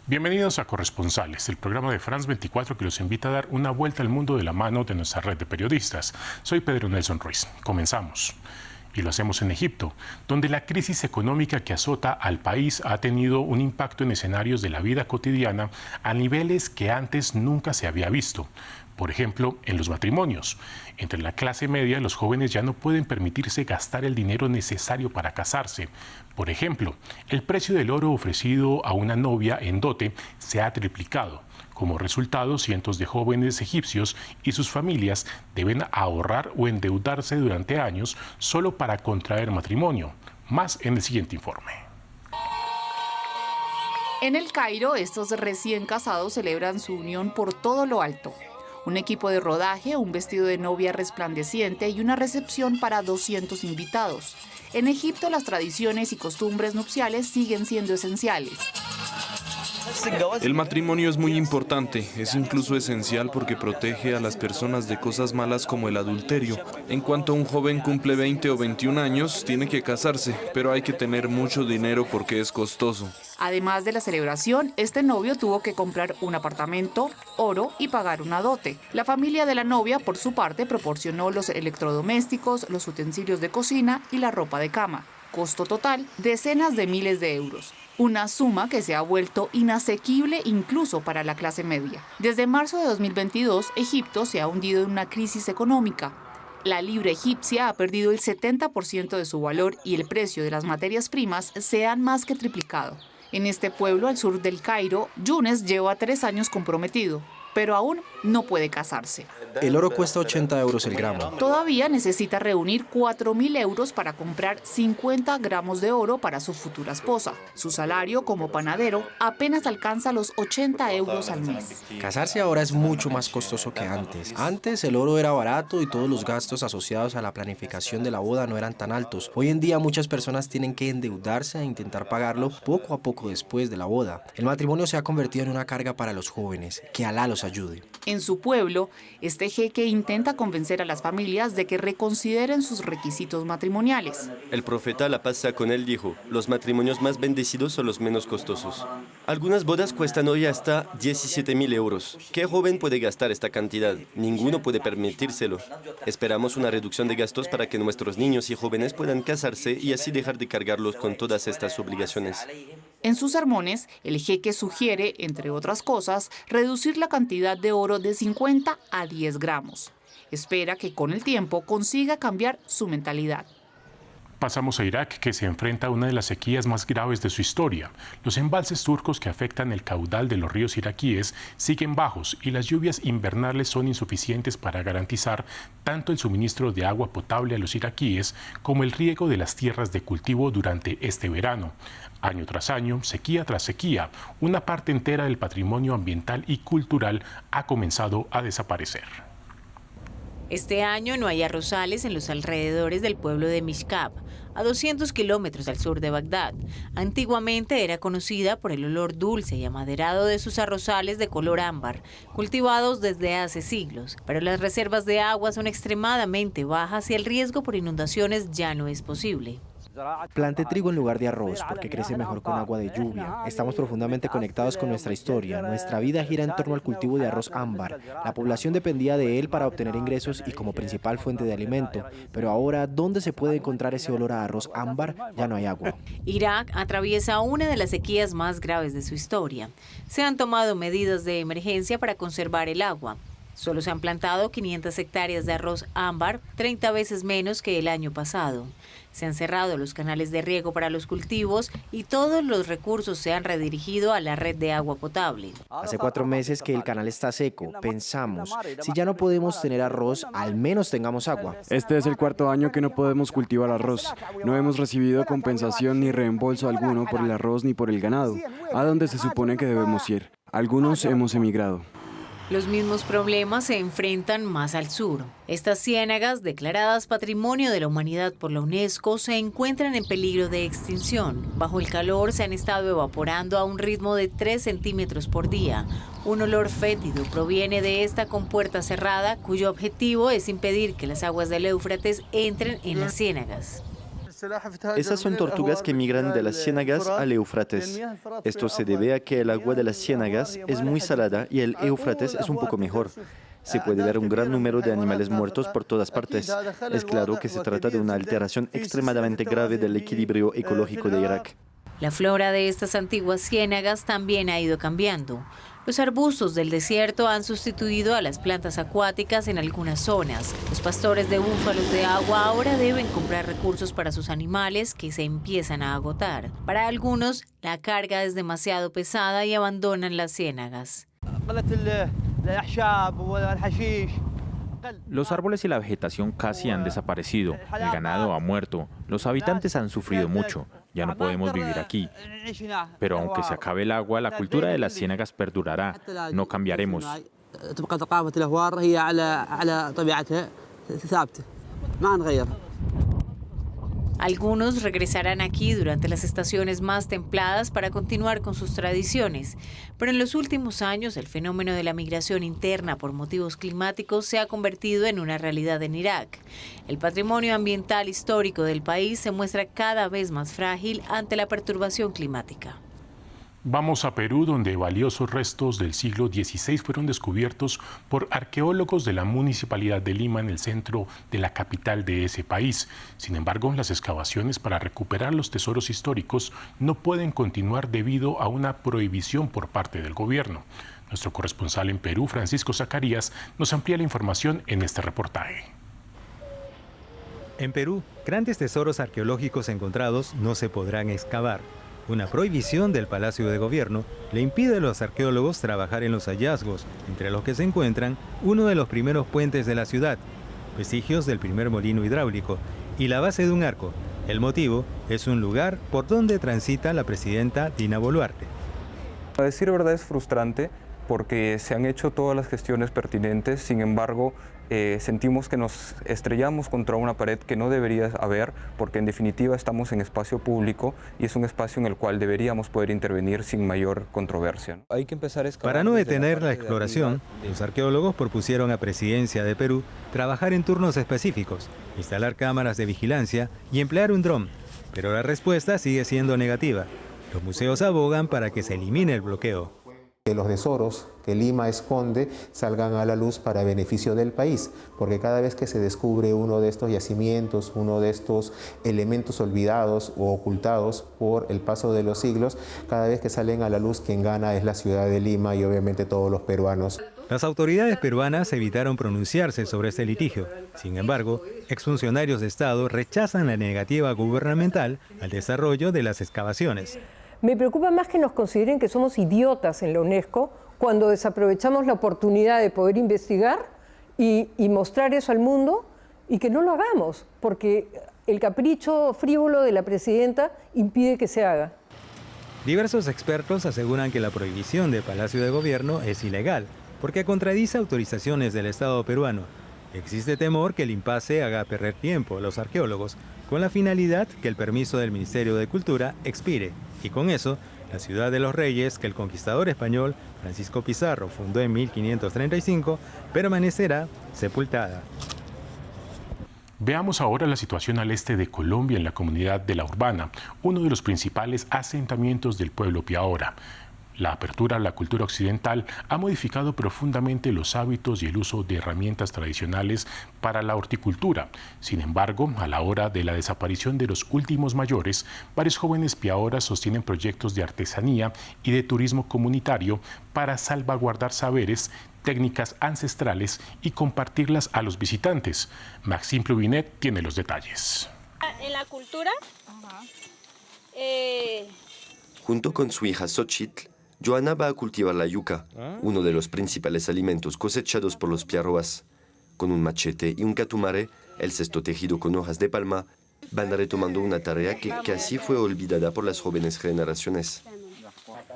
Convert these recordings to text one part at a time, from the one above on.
Bienvenidos a Corresponsales, el programa de France 24 que los invita a dar una vuelta al mundo de la mano de nuestra red de periodistas. Soy Pedro Nelson Ruiz. Comenzamos. Y lo hacemos en Egipto, donde la crisis económica que azota al país ha tenido un impacto en escenarios de la vida cotidiana a niveles que antes nunca se había visto. Por ejemplo, en los matrimonios. Entre la clase media, los jóvenes ya no pueden permitirse gastar el dinero necesario para casarse. Por ejemplo, el precio del oro ofrecido a una novia en dote se ha triplicado. Como resultado, cientos de jóvenes egipcios y sus familias deben ahorrar o endeudarse durante años solo para contraer matrimonio. Más en el siguiente informe. En El Cairo, estos recién casados celebran su unión por todo lo alto. Un equipo de rodaje, un vestido de novia resplandeciente y una recepción para 200 invitados. En Egipto, las tradiciones y costumbres nupciales siguen siendo esenciales. El matrimonio es muy importante, es incluso esencial porque protege a las personas de cosas malas como el adulterio. En cuanto un joven cumple 20 o 21 años, tiene que casarse, pero hay que tener mucho dinero porque es costoso. Además de la celebración, este novio tuvo que comprar un apartamento, oro y pagar una dote. La familia de la novia, por su parte, proporcionó los electrodomésticos, los utensilios de cocina y la ropa de cama. Costo total, decenas de miles de euros. Una suma que se ha vuelto inasequible incluso para la clase media. Desde marzo de 2022, Egipto se ha hundido en una crisis económica. La libra egipcia ha perdido el 70% de su valor y el precio de las materias primas se han más que triplicado. En este pueblo al sur del Cairo, Younes lleva 3 años comprometido, pero aún no puede casarse. El oro cuesta 80 euros el gramo. Todavía necesita reunir 4.000 euros para comprar 50 gramos de oro para su futura esposa. Su salario como panadero apenas alcanza los 80 euros al mes. Casarse ahora es mucho más costoso que antes. Antes el oro era barato y todos los gastos asociados a la planificación de la boda no eran tan altos. Hoy en día muchas personas tienen que endeudarse e intentar pagarlo poco a poco después de la boda. El matrimonio se ha convertido en una carga para los jóvenes. Que Alá los ayude. En su pueblo, este jeque intenta convencer a las familias de que reconsideren sus requisitos matrimoniales. El profeta, la paz sea con él, dijo: los matrimonios más bendecidos son los menos costosos. Algunas bodas cuestan hoy hasta 17.000 euros. ¿Qué joven puede gastar esta cantidad? Ninguno puede permitírselo. Esperamos una reducción de gastos para que nuestros niños y jóvenes puedan casarse y así dejar de cargarlos con todas estas obligaciones. En sus sermones, el jeque sugiere, entre otras cosas, reducir la cantidad de oro de 50 a 10 gramos. Espera que con el tiempo consiga cambiar su mentalidad. Pasamos a Irak, que se enfrenta a una de las sequías más graves de su historia. Los embalses turcos que afectan el caudal de los ríos iraquíes siguen bajos y las lluvias invernales son insuficientes para garantizar tanto el suministro de agua potable a los iraquíes como el riego de las tierras de cultivo durante este verano. Año tras año, sequía tras sequía, una parte entera del patrimonio ambiental y cultural ha comenzado a desaparecer. Este año no hay arrozales en los alrededores del pueblo de Mishkab, a 200 kilómetros al sur de Bagdad. Antiguamente era conocida por el olor dulce y amaderado de sus arrozales de color ámbar, cultivados desde hace siglos. Pero las reservas de agua son extremadamente bajas y el riesgo por inundaciones ya no es posible. Plante trigo en lugar de arroz porque crece mejor con agua de lluvia. Estamos profundamente conectados con nuestra historia. Nuestra vida gira en torno al cultivo de arroz ámbar. La población dependía de él para obtener ingresos y como principal fuente de alimento. Pero ahora, ¿dónde se puede encontrar ese olor a arroz ámbar? Ya no hay agua. Irak atraviesa una de las sequías más graves de su historia. Se han tomado medidas de emergencia para conservar el agua. Solo se han plantado 500 hectáreas de arroz ámbar, 30 veces menos que el año pasado. Se han cerrado los canales de riego para los cultivos y todos los recursos se han redirigido a la red de agua potable. Hace 4 meses que el canal está seco. Pensamos, si ya no podemos tener arroz, al menos tengamos agua. Este es el 4.º año que no podemos cultivar arroz. No hemos recibido compensación ni reembolso alguno por el arroz ni por el ganado. ¿A dónde se supone que debemos ir? Algunos hemos emigrado. Los mismos problemas se enfrentan más al sur. Estas ciénagas, declaradas Patrimonio de la Humanidad por la UNESCO, se encuentran en peligro de extinción. Bajo el calor se han estado evaporando a un ritmo de 3 centímetros por día. Un olor fétido proviene de esta compuerta cerrada, cuyo objetivo es impedir que las aguas del Éufrates entren en las ciénagas. Esas son tortugas que migran de las ciénagas al Éufrates. Esto se debe a que el agua de las ciénagas es muy salada y el Éufrates es un poco mejor. Se puede ver un gran número de animales muertos por todas partes. Es claro que se trata de una alteración extremadamente grave del equilibrio ecológico de Irak. La flora de estas antiguas ciénagas también ha ido cambiando. Los arbustos del desierto han sustituido a las plantas acuáticas en algunas zonas. Los pastores de búfalos de agua ahora deben comprar recursos para sus animales que se empiezan a agotar. Para algunos, la carga es demasiado pesada y abandonan las ciénagas. Los árboles y la vegetación casi han desaparecido, el ganado ha muerto, los habitantes han sufrido mucho, ya no podemos vivir aquí. Pero aunque se acabe el agua, la cultura de las ciénagas perdurará, no cambiaremos. Algunos regresarán aquí durante las estaciones más templadas para continuar con sus tradiciones, pero en los últimos años el fenómeno de la migración interna por motivos climáticos se ha convertido en una realidad en Irak. El patrimonio ambiental histórico del país se muestra cada vez más frágil ante la perturbación climática. Vamos a Perú, donde valiosos restos del siglo XVI fueron descubiertos por arqueólogos de la Municipalidad de Lima en el centro de la capital de ese país. Sin embargo, las excavaciones para recuperar los tesoros históricos no pueden continuar debido a una prohibición por parte del gobierno. Nuestro corresponsal en Perú, Francisco Zacarías, nos amplía la información en este reportaje. En Perú, grandes tesoros arqueológicos encontrados no se podrán excavar. Una prohibición del Palacio de Gobierno le impide a los arqueólogos trabajar en los hallazgos, entre los que se encuentran uno de los primeros puentes de la ciudad, vestigios del primer molino hidráulico y la base de un arco. El motivo es un lugar por donde transita la presidenta Dina Boluarte. A decir verdad es frustrante porque se han hecho todas las gestiones pertinentes, sin embargo sentimos que nos estrellamos contra una pared que no debería haber, porque en definitiva estamos en espacio público y es un espacio en el cual deberíamos poder intervenir sin mayor controversia. Hay que empezar a excavar. Para no detener la exploración, los arqueólogos propusieron a Presidencia de Perú trabajar en turnos específicos, instalar cámaras de vigilancia y emplear un dron, pero la respuesta sigue siendo negativa. Los museos abogan para que se elimine el bloqueo. Que los tesoros que Lima esconde salgan a la luz para beneficio del país, porque cada vez que se descubre uno de estos yacimientos, uno de estos elementos olvidados o ocultados por el paso de los siglos, cada vez que salen a la luz quien gana es la ciudad de Lima y obviamente todos los peruanos. Las autoridades peruanas evitaron pronunciarse sobre este litigio. Sin embargo, exfuncionarios de Estado rechazan la negativa gubernamental al desarrollo de las excavaciones. Me preocupa más que nos consideren que somos idiotas en la UNESCO cuando desaprovechamos la oportunidad de poder investigar y mostrar eso al mundo y que no lo hagamos, porque el capricho frívolo de la presidenta impide que se haga. Diversos expertos aseguran que la prohibición del Palacio de Gobierno es ilegal, porque contradice autorizaciones del Estado peruano. Existe temor que el impasse haga perder tiempo a los arqueólogos, con la finalidad que el permiso del Ministerio de Cultura expire. Y con eso, la ciudad de los Reyes, que el conquistador español Francisco Pizarro fundó en 1535, permanecerá sepultada. Veamos ahora la situación al este de Colombia, en la comunidad de La Urbana, uno de los principales asentamientos del pueblo Piahora. La apertura a la cultura occidental ha modificado profundamente los hábitos y el uso de herramientas tradicionales para la horticultura. Sin embargo, a la hora de la desaparición de los últimos mayores, varios jóvenes piahoras sostienen proyectos de artesanía y de turismo comunitario para salvaguardar saberes, técnicas ancestrales y compartirlas a los visitantes. Maxime Pluvinet tiene los detalles. En la cultura, junto con su hija Xochitl, Joana va a cultivar la yuca, uno de los principales alimentos cosechados por los piarroas. Con un machete y un catumare, el cesto tejido con hojas de palma, van retomando una tarea que casi fue olvidada por las jóvenes generaciones.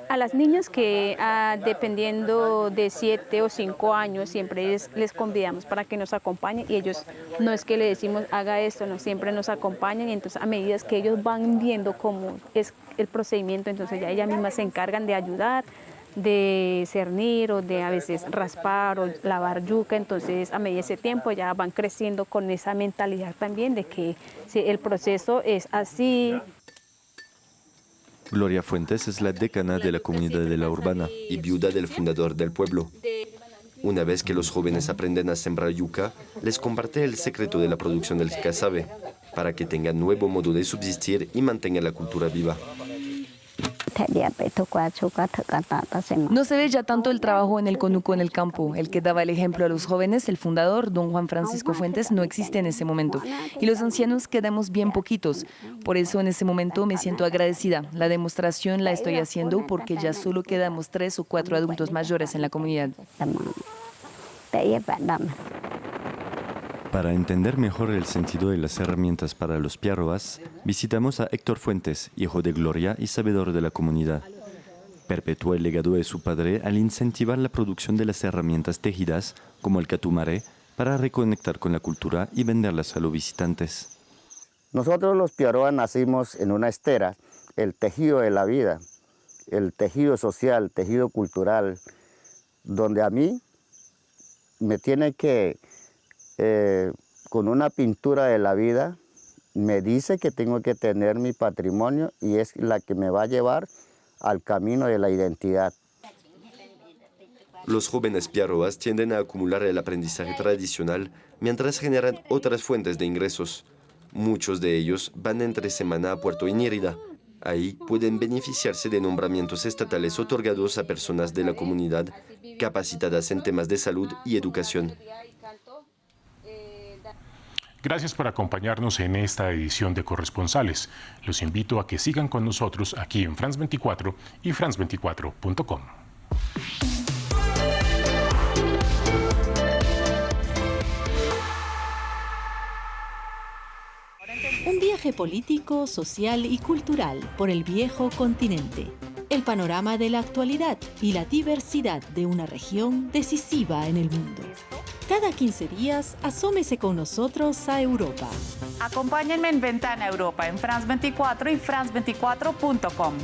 a las niñas que dependiendo de 7 o 5 años siempre les convidamos para que nos acompañen y ellos no es que le decimos haga esto, no, siempre nos acompañan y entonces a medida que ellos van viendo cómo es el procedimiento, entonces ya ellas mismas se encargan de ayudar, de cernir o de a veces raspar o lavar yuca, entonces a medida de ese tiempo ya van creciendo con esa mentalidad también de que si el proceso es así. Gloria Fuentes es la decana de la comunidad de la Urbana y viuda del fundador del pueblo. Una vez que los jóvenes aprenden a sembrar yuca, les comparte el secreto de la producción del casabe, para que tengan nuevo modo de subsistir y mantengan la cultura viva. No se ve ya tanto el trabajo en el conuco en el campo. El que daba el ejemplo a los jóvenes, el fundador, don Juan Francisco Fuentes, no existe en ese momento. Y los ancianos quedamos bien poquitos. Por eso en ese momento me siento agradecida. La demostración la estoy haciendo porque ya solo quedamos 3 o 4 adultos mayores en la comunidad. Para entender mejor el sentido de las herramientas para los piarroas, visitamos a Héctor Fuentes, hijo de Gloria y sabedor de la comunidad. Perpetuó el legado de su padre al incentivar la producción de las herramientas tejidas, como el catumaré, para reconectar con la cultura y venderlas a los visitantes. Nosotros los piarroas nacimos en una estera, el tejido de la vida, el tejido social, tejido cultural, donde a mí me tiene que... con una pintura de la vida, me dice que tengo que tener mi patrimonio y es la que me va a llevar al camino de la identidad. Los jóvenes piarroas tienden a acumular el aprendizaje tradicional mientras generan otras fuentes de ingresos. Muchos de ellos van entre semana a Puerto Inírida. Ahí pueden beneficiarse de nombramientos estatales otorgados a personas de la comunidad capacitadas en temas de salud y educación. Gracias por acompañarnos en esta edición de Corresponsales. Los invito a que sigan con nosotros aquí en France 24 y france24.com. Un viaje político, social y cultural por el viejo continente. El panorama de la actualidad y la diversidad de una región decisiva en el mundo. Cada 15 días, asómese con nosotros a Europa. Acompáñenme en Ventana Europa en France 24 y france24.com.